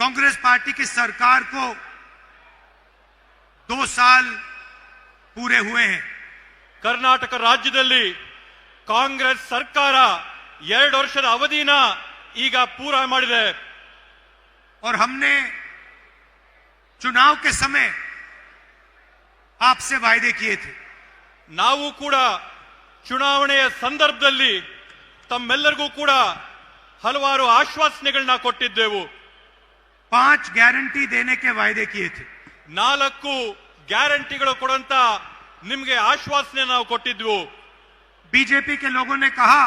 Congress party की सरकार को 2 साल पूरे हुए हैं। कर्नाटक राज्यದಲ್ಲಿ ಕಾಂಗ್ರೆಸ್ ಸರ್ಕಾರ 2 ವರ್ಷದ ಅವಧಿನ ಈಗ ಪೂರ ಮಾಡಿದೆ। और हमने चुनाव के समय आपसे वायदे किए थे। ನಾವು ಕೂಡ ಚುನಾವಣೆಯ ಸಂದರ್ಭದಲ್ಲಿ ತಮ್ಮೆಲ್ಲರಿಗೂ ಕೂಡ ಹಲವಾರು ಆಶ್ವಾಸನೆಗಳನ್ನ ಕೊಟ್ಟಿದ್ದೆವು। 5 गारंटी देने के वायदे किए थे। 4 ಗ್ಯಾರಂಟಿಗಳು ಕೊಡುವಂತ ನಿಮಗೆ ಆಶ್ವಾಸನೆ ನಾವು ಕೊಟ್ಟಿದ್ವು। बीजेपी के लोगों ने कहा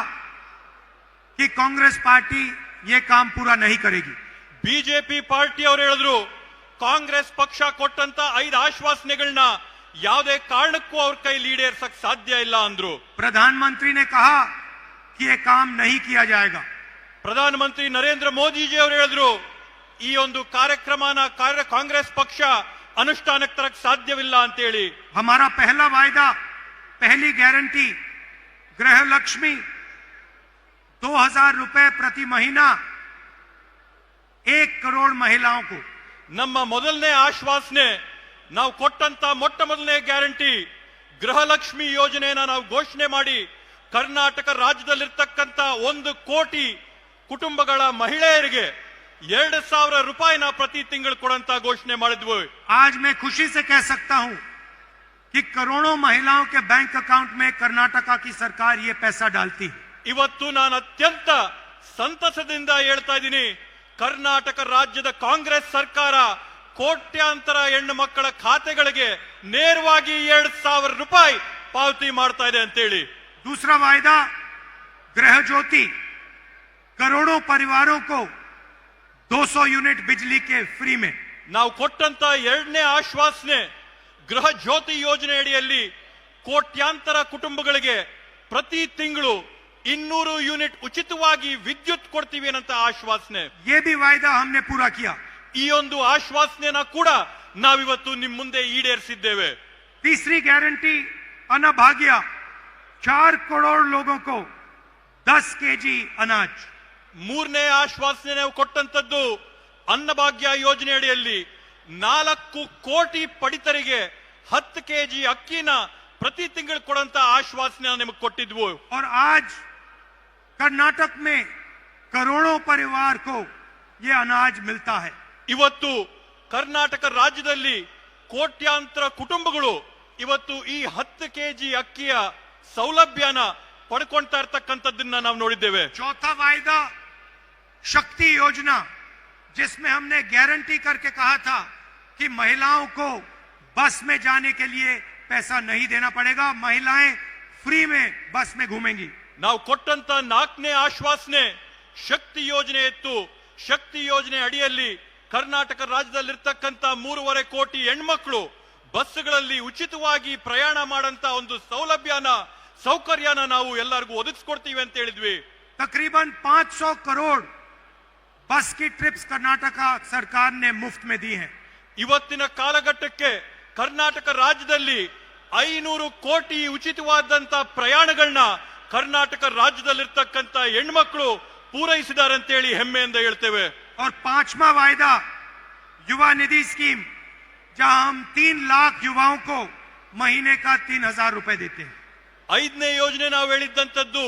कि कांग्रेस पार्टी ये काम पूरा नहीं करेगी। ಬಿಜೆಪಿ ಪಾರ್ಟಿ ಅವರು ಹೇಳಿದ್ರು ಕಾಂಗ್ರೆಸ್ ಪಕ್ಷ ಕೊಟ್ಟಂತ 5 ಆಶ್ವಾಸನೆಗಳನ್ನ ಯಾವುದೇ ಕಾರಣಕ್ಕೂ ಅವ್ರ ಕೈಲಿ ಈಡೇರಿಸಕ್ಕೆ ಸಾಧ್ಯ ಇಲ್ಲ ಅಂದ್ರು। प्रधानमंत्री ने कहा कि ये काम नहीं किया जाएगा। ಪ್ರಧಾನಮಂತ್ರಿ ನರೇಂದ್ರ ಮೋದಿ ಜಿ ಅವರು ಹೇಳಿದ್ರು ಈ ಒಂದು ಕಾರ್ಯಕ್ರಮನ ಕಾಂಗ್ರೆಸ್ ಪಕ್ಷ ಅನುಷ್ಠಾನಕ್ಕೆ ತರಕ್ಕೆ ಸಾಧ್ಯವಿಲ್ಲ ಅಂತ ಹೇಳಿ। हमारा पहला वायदा, पहली गारंटी गृह लक्ष्मी 2000 रुपए प्रति महीना 1 करोड़ महिलाओं को। ನಮ್ಮ ಮೊದಲನೇ ಆಶ್ವಾಸನೆ ನಾವು ಕೊಟ್ಟಂತ ಮೊಟ್ಟ ಮೊದಲನೇ ಗ್ಯಾರಂಟಿ ಗೃಹಲಕ್ಷ್ಮಿ ಯೋಜನೆಯನ್ನ ನಾವು ಘೋಷಣೆ ಮಾಡಿ ಕರ್ನಾಟಕ ರಾಜ್ಯದಲ್ಲಿರ್ತಕ್ಕಂತ 1 ಕೋಟಿ ಕುಟುಂಬಗಳ ಮಹಿಳೆಯರಿಗೆ 2000 ರೂಪಾಯಿನ ಪ್ರತಿ ತಿಂಗಳು ಕೊಡುವಂತ ಘೋಷಣೆ ಮಾಡಿದ್ವು। आज मैं खुशी से कह सकता हूं कि करोड़ों महिलाओं के बैंक अकाउंट में कर्नाटका की सरकार ये पैसा डालती है। ಇವತ್ತು ನಾನು ಅತ್ಯಂತ ಸಂತಸದಿಂದ ಹೇಳ್ತಾ ಇದ್ದೀನಿ, ಕರ್ನಾಟಕ ರಾಜ್ಯದ ಕಾಂಗ್ರೆಸ್ ಸರ್ಕಾರ ಕೋಟ್ಯಾಂತರ ಹೆಣ್ಣು ಮಕ್ಕಳ ಖಾತೆಗಳಿಗೆ ನೇರವಾಗಿ 2000 ರೂಪಾಯಿ ಪಾವತಿ ಮಾಡ್ತಾ ಇದೆ ಅಂತ ಹೇಳಿ। दूसरा वायदा गृह ज्योति, करोड़ों परिवारों को 200 यूनिट बिजली के फ्री में। ನಾವು ಕೊಟ್ಟಂತ ಎರಡನೇ ಆಶ್ವಾಸನೆ ಗೃಹ ಜ್ಯೋತಿ ಯೋಜನೆ ಅಡಿಯಲ್ಲಿ ಕೋಟ್ಯಾಂತರ ಕುಟುಂಬಗಳಿಗೆ ಪ್ರತಿ ತಿಂಗಳು 200 ಯೂನಿಟ್ ಉಚಿತವಾಗಿ ವಿದ್ಯುತ್ ಕೊಡ್ತೀವಿ ಅನ್ನಂತ ಆಶ್ವಾಸನೆ। ये भी वायदा हमने पूरा किया। ಈ ಒಂದು ಆಶ್ವಾಸನೆನ ಕೂಡ ನಾವಿವತ್ತು ನಿಮ್ಮ ಮುಂದೆ ಈಡೇರಿಸಿದ್ದೇವೆ। तीसरी गारंटी अन्नभाग्य, 4 करोड़ लोगों को 10 केजी अनाज। ಮೂರನೇ ಆಶ್ವಾಸನೆ ನಾವು ಕೊಟ್ಟಂತದ್ದು ಅನ್ನಭಾಗ್ಯ ಯೋಜನೆ ಅಡಿಯಲ್ಲಿ 4 ಕೋಟಿ ಪಡಿತರಿಗೆ 10 ಕೆಜಿ ಅಕ್ಕಿನ ಪ್ರತಿ ತಿಂಗಳು ಕೊಡುವಂತ ಆಶ್ವಾಸನೆ ನಿಮಗೆ ಕೊಟ್ಟಿದ್ವು। और आज कर्नाटक में करोड़ों परिवार को ये अनाज मिलता है। ಇವತ್ತು ಕರ್ನಾಟಕ ರಾಜ್ಯದಲ್ಲಿ ಕೋಟ್ಯಾಂತರ ಕುಟುಂಬಗಳು ಇವತ್ತು ಈ 10 ಕೆಜಿ ಅಕ್ಕಿಯ ಸೌಲಭ್ಯನ ಪಡ್ಕೊಳ್ತಾ ಇರ್ತಕ್ಕಂಥದ್ದನ್ನ ನಾವು ನೋಡಿದ್ದೇವೆ। चौथा वायदा शक्ति योजना, जिसमें हमने गारंटी करके कहा था कि महिलाओं को बस में जाने के लिए पैसा नहीं देना पड़ेगा, महिलाएं फ्री में बस में घूमेंगी। ನಾವು ಕೊಟ್ಟಂತ 4ನೇ ಆಶ್ವಾಸನೆ ಶಕ್ತಿ ಯೋಜನೆ ಇತ್ತು। ಶಕ್ತಿ ಯೋಜನೆ ಅಡಿಯಲ್ಲಿ ಕರ್ನಾಟಕ ರಾಜ್ಯದಲ್ಲಿರ್ತಕ್ಕಂಥ 3.5 ಕೋಟಿ ಹೆಣ್ಮಕ್ಳು ಬಸ್ಗಳಲ್ಲಿ ಉಚಿತವಾಗಿ ಪ್ರಯಾಣ ಮಾಡಂತ ಒಂದು ಸೌಕರ್ಯನ ನಾವು ಎಲ್ಲರಿಗೂ ಒದಗಿಸ್ಕೊಡ್ತೀವಿ ಅಂತ ಹೇಳಿದ್ವಿ। तकरीबन 500 करोड़ बस की ट्रिप्स कर्नाटक सरकार ने मुफ्त में दी हैं। ಇವತ್ತಿನ ಕಾಲಘಟ್ಟಕ್ಕೆ ಕರ್ನಾಟಕ ರಾಜ್ಯದಲ್ಲಿ 500 ಕೋಟಿ ಉಚಿತವಾದಂತ ಪ್ರಯಾಣಗಳನ್ನ ಕರ್ನಾಟಕ ರಾಜ್ಯದಲ್ಲಿರ್ತಕ್ಕಂಥ ಹೆಣ್ಮಕ್ಳು ಪೂರೈಸಿದ್ದಾರೆ ಅಂತ ಹೇಳಿ ಹೆಮ್ಮೆಯಿಂದ ಹೇಳ್ತೇವೆ। और 5वां वायदा युवा निधि स्कीम, जहां हम 3 लाख युवाओं को महीने का 3000 रुपए देते हैं। 5ನೇ ಯೋಜನೆ ನಾವು ಹೇಳಿದ್ದಂತದ್ದು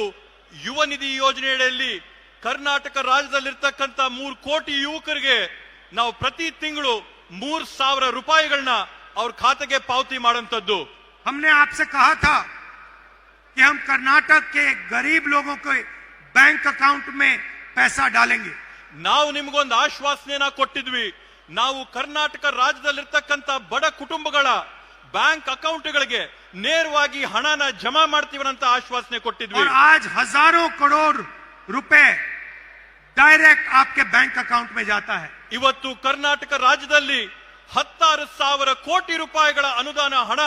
ಯುವ ನಿಧಿ ಯೋಜನೆಯಲ್ಲಿ ಕರ್ನಾಟಕ ರಾಜ್ಯದಲ್ಲಿರ್ತಕ್ಕಂಥ 3 ಕೋಟಿ ಯುವಕರಿಗೆ ನಾವು ಪ್ರತಿ ತಿಂಗಳು 3000 ರೂಪಾಯಿಗಳನ್ನ ಅವ್ರ ಖಾತೆಗೆ ಪಾವತಿ ಮಾಡುವಂತದ್ದು। हमने आपसे कहा था कि हम कर्नाटक के गरीब लोगों के बैंक अकाउंट में पैसा डालेंगे। ನಾವು ನಿಮಗೊಂದು ಆಶ್ವಾಸನೆನ ಕೊಟ್ಟಿದ್ವಿ, ನಾವು ಕರ್ನಾಟಕ ರಾಜ್ಯದಲ್ಲಿರ್ತಕ್ಕಂಥ ಬಡ ಕುಟುಂಬಗಳ ಬ್ಯಾಂಕ್ ಅಕೌಂಟ್ಗಳಿಗೆ ನೇರವಾಗಿ ಹಣನ ಜಮಾ ಮಾಡ್ತೀವಿ ಅಂತ ಆಶ್ವಾಸನೆ ಕೊಟ್ಟಿದ್ವಿ। और आज हजारों करोड़ रुपए डायरेक्ट आपके बैंक अकाउंट में जाता है। ಇವತ್ತು ಕರ್ನಾಟಕ ರಾಜ್ಯದಲ್ಲಿ 16,000 ಕೋಟಿ ರೂಪಾಯಿಗಳ ಅನುದಾನ ಹಣ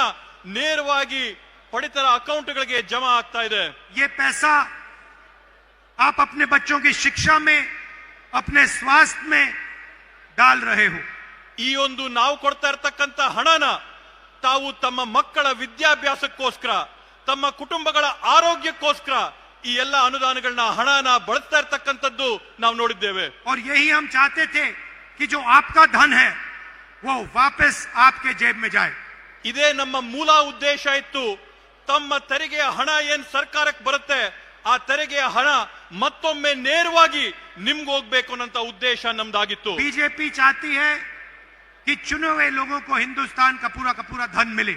ನೇರವಾಗಿ ಪಡಿತರ ಅಕೌಂಟ್ಗಳಿಗೆ ಜಮಾ ಆಗ್ತಾ ಇದೆ। ये पैसा आप अपने बच्चों की शिक्षा में, अपने स्वास्थ्य में डाल रहे हो। ಈ ಒಂದು ನಾವು ಕೊಡ್ತಾ ಇರತಕ್ಕಂತ ಹಣನ ತಾವು ತಮ್ಮ ಮಕ್ಕಳ ವಿದ್ಯಾಭ್ಯಾಸಕ್ಕೋಸ್ಕರ, ತಮ್ಮ ಕುಟುಂಬಗಳ ಆರೋಗ್ಯಕ್ಕೋಸ್ಕರ ಈ ಎಲ್ಲ ಅನುದಾನಗಳನ್ನ ಹಣನ ಬಳಸ್ತಾ ಇರತಕ್ಕಂಥದ್ದು ನಾವು ನೋಡಿದ್ದೇವೆ। और यही हम चाहते थे कि जो आपका धन है वो वापस आपके जेब में जाए। ಇದೇ ನಮ್ಮ ಮೂಲ ಉದ್ದೇಶ ಇತ್ತು. ತಮ್ಮ ತೆರಿಗೆಯ ಹಣ ಏನ್ ಸರ್ಕಾರಕ್ಕೆ ಬರುತ್ತೆ ಆ ತೆರಿಗೆಯ ಹಣ ಮತ್ತೊಮ್ಮೆ ನೇರವಾಗಿ ನಿಮ್ಗೆ ಹೋಗ್ಬೇಕು ಅನ್ನೋ ಉದ್ದೇಶ ನಮ್ದಾಗಿತ್ತು. बीजेपी चाहती है कि चुने हुए लोगों को हिंदुस्तान का पूरा धन मिले।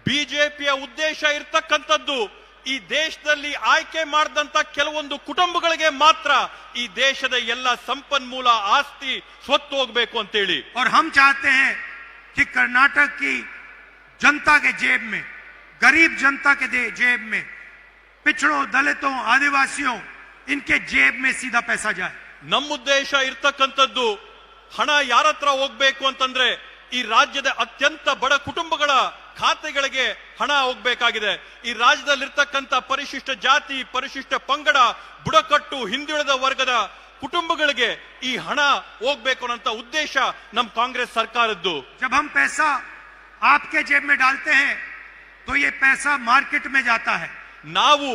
ಬಿಜೆಪಿಯ ಉದ್ದೇಶ ಇರ್ತಕ್ಕಂಥದ್ದು ಈ ದೇಶದಲ್ಲಿ ಆಯ್ಕೆ ಮಾಡಿದಂತ ಕೆಲವೊಂದು ಕುಟುಂಬಗಳಿಗೆ ಮಾತ್ರ ಈ ದೇಶದ ಎಲ್ಲ ಸಂಪನ್ಮೂಲ ಆಸ್ತಿ ಸ್ವತ್ತು ಹೋಗ್ಬೇಕು ಅಂತೇಳಿ. और हम चाहते हैं कि कर्नाटक की जनता के जेब में, गरीब जनता के जेब में, पिछड़ों, दलितों, आदिवासियों, इनके जेब में सीधा पैसा जाए। ನಮ್ಮ ಉದ್ದೇಶ ಇರ್ತಕ್ಕಂಥದ್ದು ಹಣ ಯಾರ ಹತ್ರ ಹೋಗ್ಬೇಕು ಅಂತಂದ್ರೆ ಈ ರಾಜ್ಯದ ಅತ್ಯಂತ ಬಡ ಕುಟುಂಬಗಳ ಖಾತೆಗಳಿಗೆ ಹಣ ಹೋಗ್ಬೇಕಾಗಿದೆ. ಈ ರಾಜ್ಯದಲ್ಲಿರ್ತಕ್ಕಂಥ ಪರಿಶಿಷ್ಟ ಜಾತಿ, ಪರಿಶಿಷ್ಟ ಪಂಗಡ, ಬುಡಕಟ್ಟು, ಹಿಂದುಳಿದ ವರ್ಗದ ಕುಟುಂಬಗಳಿಗೆ ಈ ಹಣ ಹೋಗ್ಬೇಕು ಅನ್ನೋ ಉದ್ದೇಶ ನಮ್ಮ ಕಾಂಗ್ರೆಸ್ ಸರ್ಕಾರದ್ದು. जब हम पैसा आपके जेब में डालते हैं तो ये पैसा मार्केट में जाता है। ನಾವು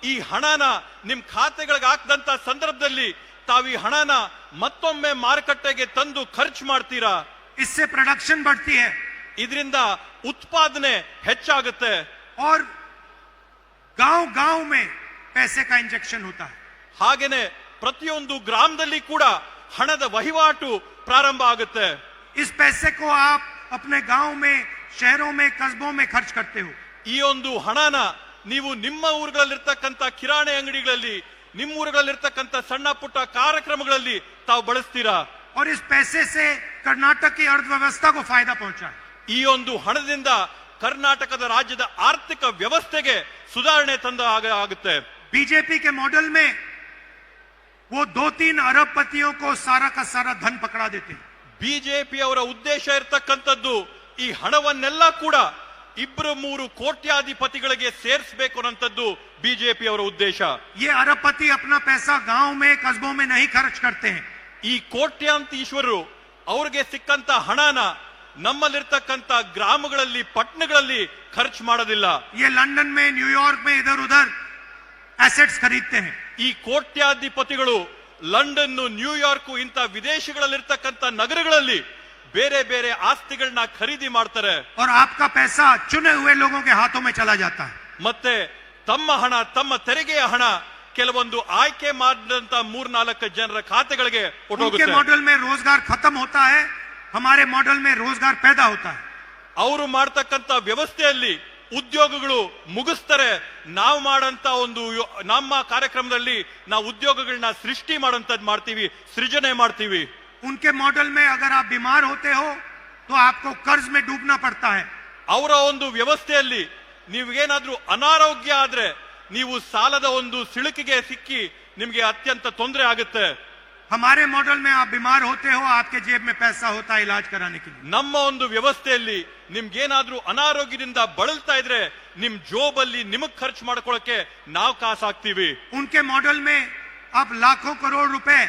ಈ ಹಣನ ನಿಮ್ ಖಾತೆಗಳಿಗೆ ಹಾಕದಂತ ಸಂದರ್ಭದಲ್ಲಿ ತಾವು ಈ ಹಣನ ಮತ್ತೊಮ್ಮೆ ಮಾರುಕಟ್ಟೆಗೆ ತಂದು ಖರ್ಚು ಮಾಡ್ತೀರಾ. इससे प्रोडक्शन बढ़ती है, ಇದರಿಂದ ಉತ್ಪಾದನೆ ಹೆಚ್ಚಾಗುತ್ತೆ और गांव-गांव में पैसे का इंजेक्शन होता है। ಹಾಗೇನೆ ಪ್ರತಿಯೊಂದು ಗ್ರಾಮದಲ್ಲಿ ಕೂಡ ಹಣದ ವಹಿವಾಟು ಪ್ರಾರಂಭ ಆಗುತ್ತೆ. इस पैसे को आप अपने गांव में, शहरों में, कस्बों में खर्च करते हो। ಈ ಒಂದು ಹಣನ ನೀವು ನಿಮ್ಮ ಊರುಗಳಲ್ಲಿರ್ತಕ್ಕಂಥ ಕಿರಾಣಿ ಅಂಗಡಿಗಳಲ್ಲಿ, ನಿಮ್ಮ ಊರುಗಳಲ್ಲಿರ್ತಕ್ಕಂಥ ಸಣ್ಣ ಪುಟ್ಟ ಕಾರ್ಯಕ್ರಮಗಳಲ್ಲಿ ತಾವು ಬಳಸ್ತೀರಾ. और इस पैसे से कर्नाटक की अर्थव्यवस्था को फायदा पहुंचा है। ಈ ಒಂದು ಹಣದಿಂದ ಕರ್ನಾಟಕದ ರಾಜ್ಯದ ಆರ್ಥಿಕ ವ್ಯವಸ್ಥೆಗೆ ಸುಧಾರಣೆ ತಂದ ಆಗುತ್ತೆ. बीजेपी के मॉडल में वो 2-3 अरबपतियों को सारा का सारा धन पकड़ा देते हैं। ಬಿಜೆಪಿ ಅವರ ಉದ್ದೇಶ ಇರತಕ್ಕಂಥದ್ದು ಈ ಹಣವನ್ನೆಲ್ಲ ಕೂಡ 2-3 ಕೋಟ್ಯಾಧಿಪತಿಗಳಿಗೆ ಸೇರಿಸಬೇಕು ಅನ್ನೋಂಥದ್ದು ಬಿಜೆಪಿ ಅವರ ಉದ್ದೇಶ. ये अरबपति अपना पैसा गांव में, कस्बों में नहीं खर्च करते हैं। ಈ ಕೋಟ್ಯಾಂತೀಶ್ವರರು ಅವ್ರಿಗೆ ಸಿಕ್ಕಂತ ಹಣನ ನಮ್ಮಲ್ಲಿರ್ತಕ್ಕಂಥ ಗ್ರಾಮಗಳಲ್ಲಿ, ಪಟ್ಟಣಗಳಲ್ಲಿ ಖರ್ಚು ಮಾಡೋದಿಲ್ಲ. ये लंदन में, न्यूयॉर्क में इधर उधर एसेट्स खरीदते हैं। ಈ ಕೋಟ್ಯಾಧಿಪತಿಗಳು ಲಂಡನ್, ನ್ಯೂಯಾರ್ಕ್ ಇಂಥ ವಿದೇಶಗಳಲ್ಲಿರ್ತಕ್ಕಂಥ ನಗರಗಳಲ್ಲಿ ಬೇರೆ ಬೇರೆ ಆಸ್ತಿಗಳನ್ನ ಖರೀದಿ ಮಾಡ್ತಾರೆ. और आपका पैसा चुने हुए लोगों के हाथों में चला जाता है। ಮತ್ತೆ ತಮ್ಮ ಹಣ, ತಮ್ಮ ತೆರಿಗೆಯ ಹಣ ಕೆಲವೊಂದು ಆಯ್ಕೆ ಮಾಡಿದಂತ 3-4 ಜನರ ಖಾತೆಗಳಿಗೆ उनके ಹೊರಟೋಗುತ್ತೆ. मॉडल में रोजगार खत्म होता है, हमारे मॉडल में रोजगार पैदा होता है। ಅವರು ಮಾಡ್ತಕ್ಕಂಥ ವ್ಯವಸ್ಥೆಯಲ್ಲಿ ಉದ್ಯೋಗಗಳು ಮುಗಿಸ್ತಾರೆ. ನಾವು ಮಾಡಂತ ಒಂದು ನಮ್ಮ ಕಾರ್ಯಕ್ರಮದಲ್ಲಿ ನಾವು ಉದ್ಯೋಗಗಳನ್ನ ಸೃಷ್ಟಿ ಮಾಡೋಂಥದ್ದು ಮಾಡ್ತೀವಿ, ಸೃಜನೆ ಮಾಡ್ತೀವಿ. उनके मॉडल में अगर आप बीमार होते हो तो आपको कर्ज में डूबना पड़ता है। ಅವರ ಒಂದು ವ್ಯವಸ್ಥೆಯಲ್ಲಿ ನೀವೇನಾದ್ರೂ ಅನಾರೋಗ್ಯ ಆದ್ರೆ ನೀವು ಸಾಲದ ಒಂದು ಸಿಳುಕಿಗೆ ಸಿಕ್ಕಿ ನಿಮ್ಗೆ ಅತ್ಯಂತ ತೊಂದರೆ ಆಗುತ್ತೆ. हमारे मॉडल में आप बीमार होते हो, आपके जेब में पैसा होता है इलाज कराने के लिए। ನಮ್ಮ ಒಂದು ವ್ಯವಸ್ಥೆಯಲ್ಲಿ ನಿಮ್ಗೇನಾದ್ರೂ ಅನಾರೋಗ್ಯದಿಂದ ಬಳಲ್ತಾ ಇದ್ರೆ ನಿಮ್ ಜೋಬಲ್ಲಿ ನಿಮಗ್ ಖರ್ಚು ಮಾಡ್ಕೊಳ್ಳಕ್ಕೆ ನಾವು ಕಾಸು ಹಾಕ್ತೀವಿ. उनके मॉडल में आप लाखों करोड़ रुपए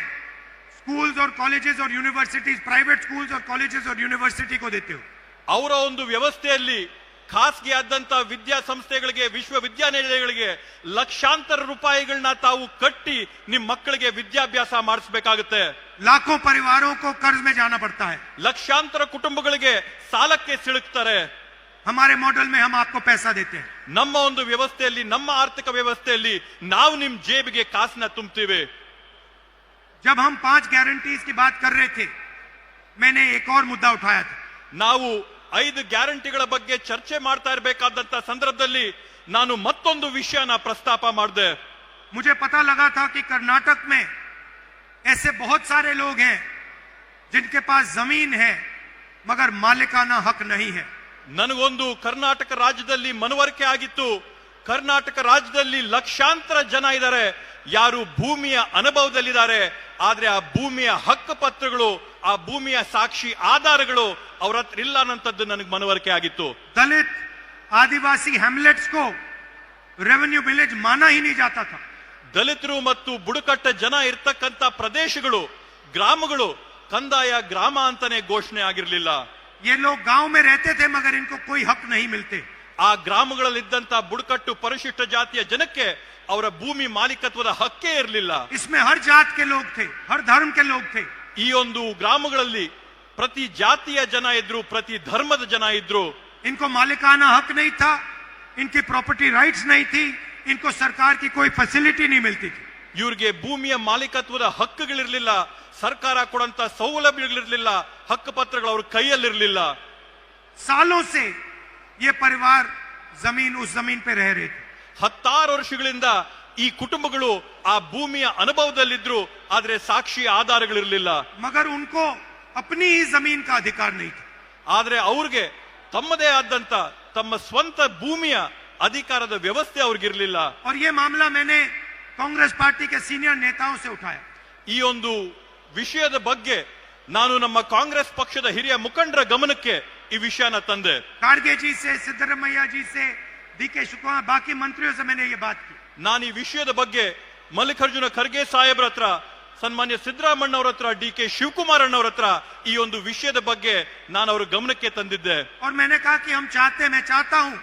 स्कूल्स और कॉलेजेस और यूनिवर्सिटीज, प्राइवेट स्कूल्स और कॉलेजेस और यूनिवर्सिटी को देते हो। ಅವರ ಒಂದು ವ್ಯವಸ್ಥೆಯಲ್ಲಿ ಖಾಸಗಿ ಆದಂತ ವಿದ್ಯಾಸಂಸ್ಥೆಗಳಿಗೆ, ವಿಶ್ವವಿದ್ಯಾನಿಲಯಗಳಿಗೆ ಲಕ್ಷಾಂತರ ರೂಪಾಯಿಗಳನ್ನ ತಾವು ಕಟ್ಟಿ ನಿಮ್ ಮಕ್ಕಳಿಗೆ ವಿದ್ಯಾಭ್ಯಾಸ ಮಾಡಿಸಬೇಕಾಗುತ್ತೆ. लाखों परिवारों को कर्ज में जाना पड़ता है। ಲಕ್ಷಾಂತರ ಕುಟುಂಬಗಳಿಗೆ ಸಾಲಕ್ಕೆ ಸಿಲುಕ್ತಾರೆ. हमारे मॉडल में हम आपको पैसा देते हैं। ನಮ್ಮ ಒಂದು ವ್ಯವಸ್ಥೆಯಲ್ಲಿ, ನಮ್ಮ ಆರ್ಥಿಕ ವ್ಯವಸ್ಥೆಯಲ್ಲಿ ನಾವು ನಿಮ್ ಜೇಬಿಗೆ ಕಾಸನ್ನ ತುಂಬ್ತೀವಿ. जब हम 5 गारंटीज की बात कर रहे थे, मैंने एक और मुद्दा उठाया था। ನಾವು 5 ಗ್ಯಾರಂಟಿಗಳ ಬಗ್ಗೆ ಚರ್ಚೆ ಮಾಡ್ತಾ ಇರಬೇಕಾದಂತ ಸಂದರ್ಭದಲ್ಲಿ ನಾನು ಮತ್ತೊಂದು ವಿಷಯನ ಪ್ರಸ್ತಾಪ ಮಾಡಿದೆ. मुझे पता लगा था कि कर्नाटक में ऐसे बहुत सारे लोग हैं जिनके पास जमीन है मगर मालिकाना हक नहीं है। ನನಗೊಂದು ಕರ್ನಾಟಕ ರಾಜ್ಯದಲ್ಲಿ ಮನವರಿಕೆ ಆಗಿತ್ತು. ಕರ್ನಾಟಕ ರಾಜ್ಯದಲ್ಲಿ ಲಕ್ಷಾಂತರ ಜನ ಇದ್ದಾರೆ, ಯಾರು ಭೂಮಿಯ ಅನುಭವದಲ್ಲಿದ್ದಾರೆ, ಆದ್ರೆ ಆ ಭೂಮಿಯ ಹಕ್ಕು ಪತ್ರಗಳು, ಆ ಭೂಮಿಯ ಸಾಕ್ಷಿ ಆಧಾರಗಳು ಅವ್ರ ಹತ್ರ ಇಲ್ಲ ಅನ್ನೋಂಥದ್ದು ನನಗೆ ಮನವರಿಕೆ ಆಗಿತ್ತು. दलित, आदिवासी हैमलेट्स को रेवेन्यू विलेज माना ही नहीं जाता था। ದಲಿತರು ಮತ್ತು ಬುಡಕಟ್ಟ ಜನ ಇರ್ತಕ್ಕಂಥ ಪ್ರದೇಶಗಳು, ಗ್ರಾಮಗಳು ಕಂದಾಯ ಗ್ರಾಮ ಅಂತಾನೆ ಘೋಷಣೆ ಆಗಿರಲಿಲ್ಲ. ये लोग गांव में रहते थे मगर इनको कोई हक नहीं मिलते। ಆ ಗ್ರಾಮಗಳಲ್ಲಿದ್ದಂತ ಬುಡಕಟ್ಟು ಪರಿಶಿಷ್ಟ ಜಾತಿಯ ಜನಕ್ಕೆ ಅವರ ಭೂಮಿ ಮಾಲೀಕತ್ವದ ಹಕ್ಕೇ ಇರಲಿಲ್ಲ. इसमें हर जात के लोग थे, हर धर्म के लोग थे। ಈ ಒಂದು ಗ್ರಾಮಗಳಲ್ಲಿ ಪ್ರತಿ ಜಾತಿಯ ಜನ ಇದ್ರು, ಪ್ರತಿ ಧರ್ಮದ ಜನ ಇದ್ರು. इनको मालिकाना हक नहीं था, इनकी प्रॉपर्टी राइट्स नहीं थी, इनको सरकार की कोई फैसिलिटी नहीं मिलती थी. ಇವ್ರಿಗೆ ಭೂಮಿಯ ಮಾಲೀಕತ್ವದ ಹಕ್ಕುಗಳಿರ್ಲಿಲ್ಲ, ಸರ್ಕಾರ ಕೊಡಂತ ಸೌಲಭ್ಯಗಳಿರ್ಲಿಲ್ಲ, ಹಕ್ಕುಪತ್ರಗಳು ಅವ್ರ ಕೈಯಲ್ಲಿರ್ಲಿಲ್ಲ. सालों से ये परिवार जमीन उस जमीन पे रह रहे थे. 16 ವರ್ಷಗಳಿಂದ ಈ ಕುಟುಂಬಗಳು ಆ ಭೂಮಿಯ ಅನುಭವದಲ್ಲಿದ್ರು, ಆದ್ರೆ ಸಾಕ್ಷಿ ಆಧಾರಗಳಿರ್ಲಿಲ್ಲ. मगर उनको अपनी ही जमीन का अधिकार नहीं था. ಆದ್ರೆ ಅವ್ರಿಗೆ ತಮ್ಮದೇ ಆದಂತ ತಮ್ಮ ಸ್ವಂತ ಭೂಮಿಯ ಅಧಿಕಾರದ ವ್ಯವಸ್ಥೆ ಅವ್ರಿಗಿರ್ಲಿಲ್ಲ. और ये मामला मैंने कांग्रेस पार्टी के सीनियर नेताओं से उठाया. ಈ ಒಂದು ವಿಷಯದ ಬಗ್ಗೆ ನಾನು ನಮ್ಮ ಕಾಂಗ್ರೆಸ್ ಪಕ್ಷದ ಹಿರಿಯ ಮುಖಂಡರ ಗಮನಕ್ಕೆ ಈ ವಿಷಯನ ತಂದೆ. खाड़गे जी से, सिद्धरमैया जी से, डीके शिवकुमार, बाकी मंत्रियों से मैंने ये बात की. ನಾನು ಈ ವಿಷಯದ ಬಗ್ಗೆ ಮಲ್ಲಿಕಾರ್ಜುನ ಖರ್ಗೆ ಸಾಹೇಬ್ರ ಹತ್ರ, ಸನ್ಮಾನ್ಯ ಸಿದ್ದರಾಮಣ್ಣ ಅವರ ಹತ್ರ, ಡಿ.ಕೆ. ಶಿವಕುಮಾರ್ ಅಣ್ಣವ್ರ ಹತ್ರ ಈ ಒಂದು ವಿಷಯದ ಬಗ್ಗೆ ನಾನು ಅವರ ಗಮನಕ್ಕೆ ತಂದಿದ್ದೆ. और मैंने कहा कि मैं चाहता हूं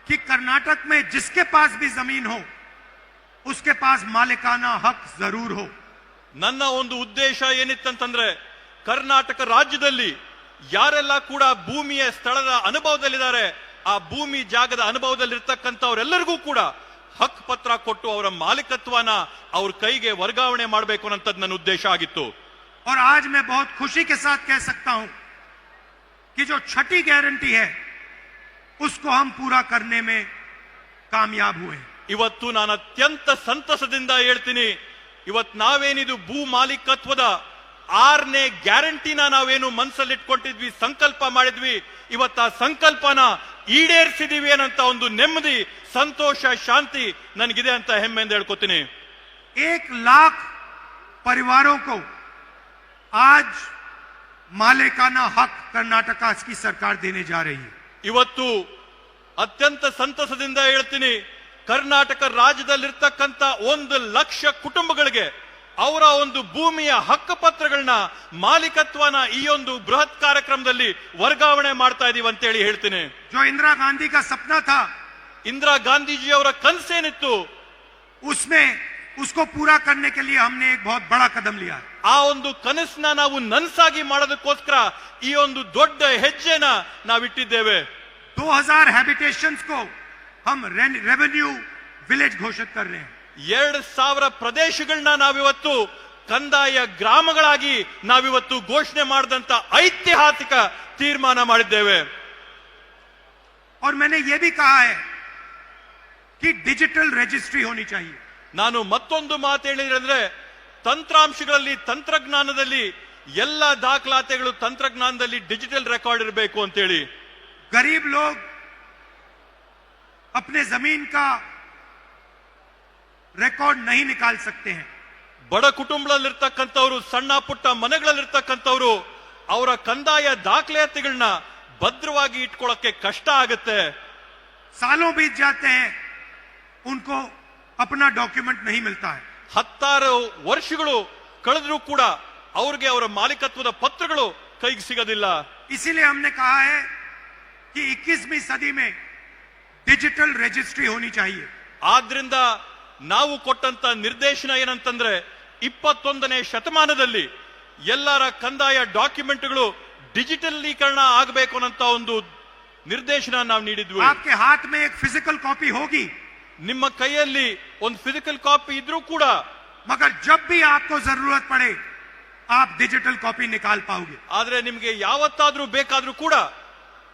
कि कर्नाटक में जिसके पास भी जमीन हो उसके पास मालिकाना हक जरूर हो. ನನ್ನ ಒಂದು ಉದ್ದೇಶ ಏನಿತ್ತಂತಂದ್ರೆ, ಕರ್ನಾಟಕ ರಾಜ್ಯದಲ್ಲಿ ಯಾರೆಲ್ಲ ಕೂಡ ಭೂಮಿಯ ಸ್ಥಳದ ಅನುಭವದಲ್ಲಿದ್ದಾರೆ, ಆ ಭೂಮಿ ಜಾಗದ ಅನುಭವದಲ್ಲಿರ್ತಕ್ಕಂಥವರೆಲ್ಲರಿಗೂ ಕೂಡ ಹಕ್ ಪತ್ರ ಕೊಟ್ಟು ಅವರ ಮಾಲೀಕತ್ವನ ಅವ್ರ ಕೈಗೆ ವರ್ಗಾವಣೆ ಮಾಡಬೇಕು ಅನ್ನೋದು ನನ್ನ ಉದ್ದೇಶ ಆಗಿತ್ತು. और आज मैं बहुत खुशी के साथ कह सकता हूं कि जो छठी गारंटी है उसको हम पूरा करने में कामयाब हुए. ಇವತ್ತು ನಾನು ಅತ್ಯಂತ ಸಂತಸದಿಂದ ಹೇಳ್ತೀನಿ, ಇವತ್ತು ನಾವೇನಿದು ಭೂ ಮಾಲೀಕತ್ವದ 6ನೇ ಗ್ಯಾರಂಟಿನ ನಾವೇನು ಮನಸ್ಸಲ್ಲಿಟ್ಕೊಂಡಿದ್ವಿ, ಸಂಕಲ್ಪ ಮಾಡಿದ್ವಿ, ಇವತ್ತು ಆ ಸಂಕಲ್ಪನ ಈಡೇರಿಸಿದೀವಿ ಅನ್ನಂತ ಒಂದು ನೆಮ್ಮದಿ, ಸಂತೋಷ, ಶಾಂತಿ ನನಗಿದೆ ಅಂತ ಹೆಮ್ಮೆಯಿಂದ ಹೇಳ್ಕೊತೀನಿ. 1 लाख परिवारों को आज मालिकाना हक कर्नाटका की सरकार देने जा रही है. ಇವತ್ತು ಅತ್ಯಂತ ಸಂತಸದಿಂದ ಹೇಳ್ತೀನಿ, ಕರ್ನಾಟಕ ರಾಜ್ಯದಲ್ಲಿರ್ತಕ್ಕಂಥ 1 ಲಕ್ಷ ಕುಟುಂಬಗಳಿಗೆ ಅವರ ಒಂದು ಭೂಮಿಯ ಹಕ್ಕುಪತ್ರಗಳನ್ನ, ಮಾಲೀಕತ್ವನ ಈ ಒಂದು ಬೃಹತ್ ಕಾರ್ಯಕ್ರಮದಲ್ಲಿ ವರ್ಗಾವಣೆ ಮಾಡ್ತಾ ಇದೀವಿ ಅಂತ ಹೇಳಿ ಹೇಳ್ತೀನಿ. जो इंदिरा गांधी का सपना था, ಇಂದಿರಾ ಗಾಂಧೀಜಿ ಅವರ ಕನಸೇನಿತ್ತು, उसमें उसको पूरा करने के लिए हमने एक बहुत बड़ा कदम लिया. ಆ ಒಂದು ಕನಸನ್ನ ನಾವು ನನಸಾಗಿ ಮಾಡೋದಕ್ಕೋಸ್ಕರ ಈ ಒಂದು ದೊಡ್ಡ ಹೆಜ್ಜೆನ ನಾವಿಟ್ಟಿದ್ದೇವೆ. 2000 हैबिटेशंस को हम रेवेन्यू विलेज घोषित कर रहे हैं. 2000 ಪ್ರದೇಶಗಳನ್ನ ನಾವಿವತ್ತು ಕಂದಾಯ ಗ್ರಾಮಗಳಾಗಿ ನಾವಿವತ್ತು ಘೋಷಣೆ ಮಾಡಿದಂತ ಐತಿಹಾಸಿಕ ತೀರ್ಮಾನ ಮಾಡಿದ್ದೇವೆ. और मैंने ये भी कहा है कि डिजिटल रजिस्ट्री होनी चाहिए. ನಾನು ಮತ್ತೊಂದು ಮಾತು ಹೇಳಿದ್ರೆ, ತಂತ್ರಾಂಶಗಳಲ್ಲಿ, ತಂತ್ರಜ್ಞಾನದಲ್ಲಿ ಎಲ್ಲ ದಾಖಲಾತಿಗಳು ತಂತ್ರಜ್ಞಾನದಲ್ಲಿ ಡಿಜಿಟಲ್ ರೆಕಾರ್ಡ್ ಇರಬೇಕು ಅಂತೇಳಿ. गरीब लोग अपने जमीन का रिकॉर्ड नहीं निकाल सकते हैं. ಬಡ ಕುಟುಂಬದಲ್ಲಿರ್ತಕ್ಕಂಥವ್ರು, ಸಣ್ಣ ಪುಟ್ಟ ಮನೆಗಳಲ್ಲಿರ್ತಕ್ಕಂಥವ್ರು ಅವರ ಕಂದಾಯ ದಾಖಲಾತಿಗಳನ್ನ ಭದ್ರವಾಗಿ ಇಟ್ಕೊಳ್ಳಕ್ಕೆ ಕಷ್ಟ ಆಗುತ್ತೆ. सालों बीत जाते हैं, उनको अपना डॉक्यूमेंट नहीं मिलता है. 16 ವರ್ಷಗಳು ಕಳೆದ್ರೂ ಕೂಡ ಅವ್ರಿಗೆ ಅವರ ಮಾಲೀಕತ್ವದ ಪತ್ರಗಳು ಕೈಗೆ ಸಿಗೋದಿಲ್ಲ. इसीलिए हमने कहा है कि 21वीं सदी में डिजिटल रजिस्ट्री होनी चाहिए. ಆದ್ರಿಂದ ನಾವು ಕೊಟ್ಟಂತ ನಿರ್ದೇಶನ ಏನಂತಂದ್ರೆ, 21ನೇ ಶತಮಾನದಲ್ಲಿ ಎಲ್ಲರ ಕಂದಾಯ ಡಾಕ್ಯುಮೆಂಟ್ಗಳು ಡಿಜಿಟಲೀಕರಣ ಆಗಬೇಕು ಅನ್ನೋ ಒಂದು ನಿರ್ದೇಶನ ನಾವು ನೀಡಿದ್ವಿ. आपके हाथ में एक फिजिकल कॉपी होगी, ನಿಮ್ಮ ಕೈಯಲ್ಲಿ ಒಂದು ಫಿಸಿಕಲ್ ಕಾಪಿ ಇದ್ರೂ ಕೂಡ, मगर जब भी आपको जरूरत पड़े आप डिजिटल कॉपी निकाल पाओगे. ಆದ್ರೆ ನಿಮಗೆ ಯಾವತ್ತಾದ್ರೂ ಬೇಕಾದ್ರೂ ಕೂಡ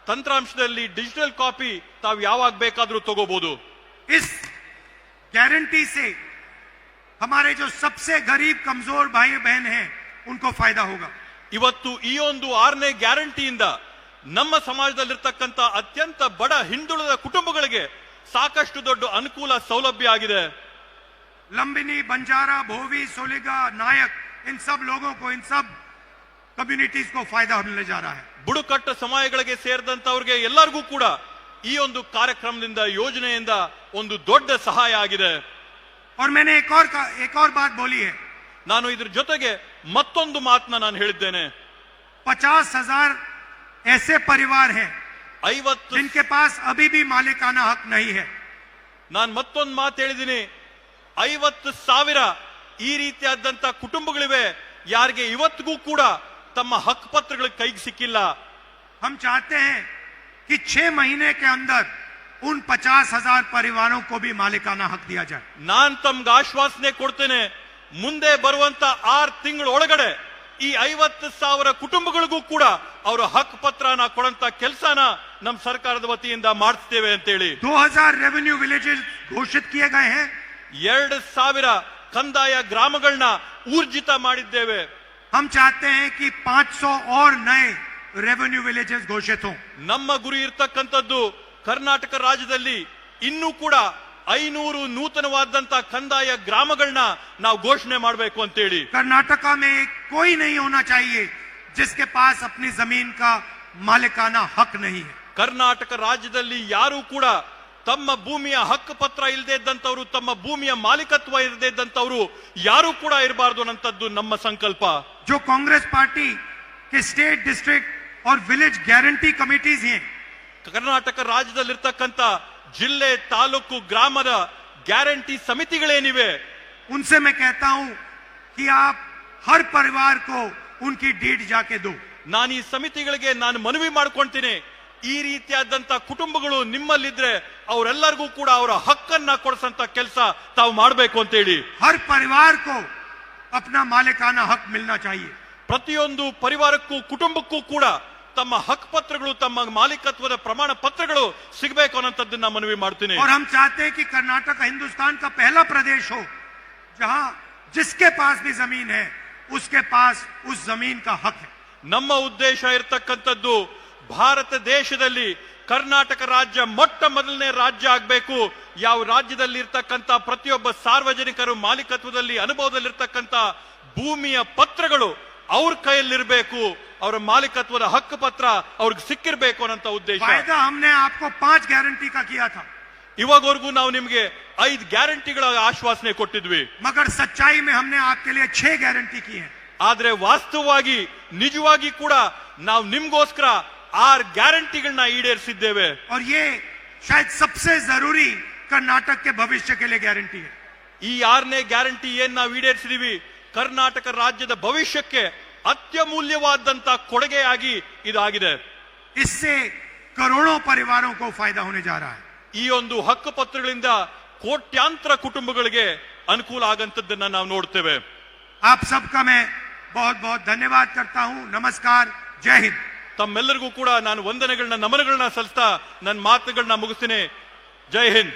ತಂತ್ರಾಂಶದಲ್ಲಿ ಡಿಜಿಟಲ್ ಕಾಪಿ ತಾವು ಯಾವಾಗ ಬೇಕಾದ್ರೂ ತಗೋಬಹುದು. इस गारंटी से हमारे जो सबसे गरीब कमजोर भाई बहन हैं उनको फायदा होगा. ಇವತ್ತು ಈ ಒಂದು 6ನೇ ಗ್ಯಾರಂಟಿಯಿಂದ ನಮ್ಮ ಸಮಾಜದಲ್ಲಿರ್ತಕ್ಕಂಥ ಅತ್ಯಂತ ಬಡ ಹಿಂದುಳಿದ ಕುಟುಂಬಗಳಿಗೆ ಸಾಕಷ್ಟು ದೊಡ್ಡ ಅನುಕೂಲ, ಸೌಲಭ್ಯ ಆಗಿದೆ. लंबिनी, बंजारा, भोवी, सोलिगा, नायक, इन सब लोगों को, इन सब कम्युनिटीज को फायदा मिलने जा रहा है. ಬುಡಕಟ್ಟು ಸಮುದಾಯಗಳಿಗೆ ಸೇರಿದಂತವ್ರಿಗೆ ಎಲ್ಲರಿಗೂ ಕೂಡ ಈ ಒಂದು ಕಾರ್ಯಕ್ರಮದಿಂದ, ಯೋಜನೆಯಿಂದ ಒಂದು ದೊಡ್ಡ ಸಹಾಯ ಆಗಿದೆ. और मैंने एक और बात बोली है. ನಾನು ಇದ್ರ ಜೊತೆಗೆ ಮತ್ತೊಂದು ಮಾತನ್ನ ನಾನು ಹೇಳಿದ್ದೇನೆ. 50,000 ऐसे परिवार हैं 50 जिनके पास अभी भी मालिकाना हक नहीं है. ನಾನು ಮತ್ತೊಂದು ಮಾತು ಹೇಳಿದ್ದೀನಿ, 50,000 ಈ ರೀತಿಯಾದಂತ ಕುಟುಂಬಗಳಿವೆ ಯಾರಿಗೆ ಇವತ್ತಿಗೂ ಕೂಡ ತಮ್ಮ ಹಕ್ಕುಪತ್ರಗಳ ಕೈಗೆ ಸಿಕ್ಕಿಲ್ಲ. हम चाहते हैं कि 6 महीने के अंदर उन 50,000 परिवारों को भी मालिकाना हक दिया जाए. ನಾನ್ ತಮ್ಗೆ ಆಶ್ವಾಸನೆ ಕೊಡ್ತೇನೆ, ಮುಂದೆ ಬರುವಂತ 6 ತಿಂಗಳ ಒಳಗಡೆ ಈ 50,000 ಕುಟುಂಬಗಳಿಗೂ ಕೂಡ ಅವರ ಹಕ್ಕು ಪತ್ರನ ಕೊಡಂತ ಕೆಲಸನ ನಮ್ಮ ಸರ್ಕಾರದ ವತಿಯಿಂದ ಮಾಡಿಸ್ತೇವೆ ಅಂತ ಹೇಳಿ. 2000 रेवेन्यू विलेजेस घोषित किए गए हैं. 2000 ಕಂದಾಯ ಗ್ರಾಮಗಳನ್ನ ಊರ್ಜಿತ ಮಾಡಿದ್ದೇವೆ. हम चाहते हैं कि 500 और नए रेवेन्यू विलेजेस घोषित हों. ನಮ್ಮ ಗುರಿ ಇರ್ತಕ್ಕಂಥದ್ದು ಕರ್ನಾಟಕ ರಾಜ್ಯದಲ್ಲಿ ಇನ್ನೂ ಕೂಡ 500 ನೂತನವಾದಂತ ಕಂದಾಯ ಗ್ರಾಮಗಳನ್ನ ನಾವು ಘೋಷಣೆ ಮಾಡಬೇಕು ಅಂತ ಹೇಳಿ. कर्नाटका में कोई नहीं होना चाहिए जिसके पास अपनी जमीन का मालिकाना हक नहीं है. ಕರ್ನಾಟಕ ರಾಜ್ಯದಲ್ಲಿ ಯಾರು ಕೂಡ ತಮ್ಮ ಭೂಮಿಯ ಹಕ್ಕು ಪತ್ರ ಇಲ್ಲದೆ ಇದ್ದಂತವರು, ತಮ್ಮ ಭೂಮಿಯ ಮಾಲೀಕತ್ವ ಇಲ್ಲದೆ ಇದ್ದಂತವರು ಯಾರು ಕೂಡ ಇರಬಾರದು ಅನ್ನಂತದ್ದು ನಮ್ಮ ಸಂಕಲ್ಪ. जो कांग्रेस पार्टी के स्टेट डिस्ट्रिक्ट और विलेज गारंटी कमिटीज हैं, ಕರ್ನಾಟಕ ರಾಜ್ಯದಲ್ಲಿರ್ತಕ್ಕಂಥ ಜಿಲ್ಲೆ, ತಾಲೂಕು, ಗ್ರಾಮದ ಗ್ಯಾರಂಟಿ ಸಮಿತಿಗಳೇನಿವೆ, उनसे मैं कहता हूं कि आप हर परिवार को उनकी डीड जाके दो. ನಾನು ಈ ಸಮಿತಿಗಳಿಗೆ ನಾನು ಮನವಿ ಮಾಡ್ಕೊಂತೀನಿ, ಈ ರೀತಿಯಾದಂತ ಕುಟುಂಬಗಳು ನಿಮ್ಮಲ್ಲಿದ್ರೆ ಅವರೆಲ್ಲರಿಗೂ ಕೂಡ ಅವರ ಹಕ್ಕನ್ನ ಕೊಡಿಸಂತ ಕೆಲಸ ತಾವು ಮಾಡಬೇಕು ಅಂತ ಹೇಳಿ. हर परिवार को अपना मालिकाना हक मिलना चाहिए. ಪ್ರತಿಯೊಂದು ಪರಿವಾರಕ್ಕೂ ಕುಟುಂಬಕ್ಕೂ ಕೂಡ ತಮ್ಮ ಹಕ್ಕು ಪತ್ರಗಳು, ತಮ್ಮ ಮಾಲೀಕತ್ವದ ಪ್ರಮಾಣ ಪತ್ರಗಳು ಸಿಗಬೇಕು ಅನ್ನೋಂಥದ್ದನ್ನ ಮನವಿ ಮಾಡ್ತೀನಿ. और हम चाहते हैं कि कर्नाटक हिंदुस्तान का पहला प्रदेश हो जहां जिसके पास भी जमीन है उसके पास उस जमीन का हक है. ನಮ್ಮ ಉದ್ದೇಶ ಇರತಕ್ಕಂಥದ್ದು ಭಾರತ ದೇಶದಲ್ಲಿ ಕರ್ನಾಟಕ ರಾಜ್ಯ ಮೊಟ್ಟ ಮೊದಲನೇ ರಾಜ್ಯ ಆಗಬೇಕು. ಯಾವ ರಾಜ್ಯದಲ್ಲಿ ಇರ್ತಕ್ಕಂಥ ಪ್ರತಿಯೊಬ್ಬ ಸಾರ್ವಜನಿಕರು ಮಾಲೀಕತ್ವದಲ್ಲಿ ಅನುಭವದಲ್ಲಿರ್ತಕ್ಕಂಥ ಭೂಮಿಯ ಪತ್ರಗಳು ಅವ್ರ ಕೈಯಲ್ಲಿರಬೇಕು, ಅವರ ಮಾಲೀಕತ್ವದ ಹಕ್ಕು ಪತ್ರ ಅವ್ರಿಗೆ ಸಿಕ್ಕಿರ್ಬೇಕು ಅನ್ನೋಂಥ ಉದ್ದೇಶ. वायदा हमने आपको 5 गारंटी का किया था, ಇವಾಗವರೆಗೂ ನಾವು ನಿಮ್ಗೆ 5 ಗ್ಯಾರಂಟಿಗಳ ಆಶ್ವಾಸನೆ ಕೊಟ್ಟಿದ್ವಿ. मगर सच्चाई में हमने आपके लिए 6 गारंटी की है. ಆದ್ರೆ ವಾಸ್ತವವಾಗಿ ನಿಜವಾಗಿ ಕೂಡ ನಾವು ನಿಮ್ಗೋಸ್ಕರ 6 ಗ್ಯಾರಂಟಿಗಳನ್ನ ಈಡೇರಿಸಿದ್ದೇವೆ. और ये शायद सबसे जरूरी कर्नाटक के भविष्य के लिए गारंटी है. ಈ 6ನೇ ಗ್ಯಾರಂಟಿ ಏನ್ ನಾವು ಈಡೇರಿಸಿದೀವಿ, ಕರ್ನಾಟಕ ರಾಜ್ಯದ ಭವಿಷ್ಯಕ್ಕೆ ಅತ್ಯಮೂಲ್ಯವಾದಂತ ಕೊಡುಗೆಯಾಗಿ ಇದಾಗಿದೆ. इससे करोड़ों परिवारों को फायदा होने जा रहा है. ಈ ಒಂದು ಹಕ್ಕು ಪತ್ರಗಳಿಂದ ಕೋಟ್ಯಾಂತರ ಕುಟುಂಬಗಳಿಗೆ ಅನುಕೂಲ ಆಗಂತದ್ದನ್ನ ನಾವು ನೋಡ್ತೇವೆ. आप सबका मैं बहुत बहुत धन्यवाद करता हूं. नमस्कार, जय हिंद. ತಮ್ಮೆಲ್ಲರಿಗೂ ಕೂಡ ನಾನು ವಂದನೆಗಳನ್ನ, ನಮನಗಳನ್ನ ಸಲ್ಲಿಸ್ತಾ ನನ್ನ ಮಾತುಗಳನ್ನ ಮುಗಿಸ್ತೀನಿ. ಜೈ ಹಿಂದ್.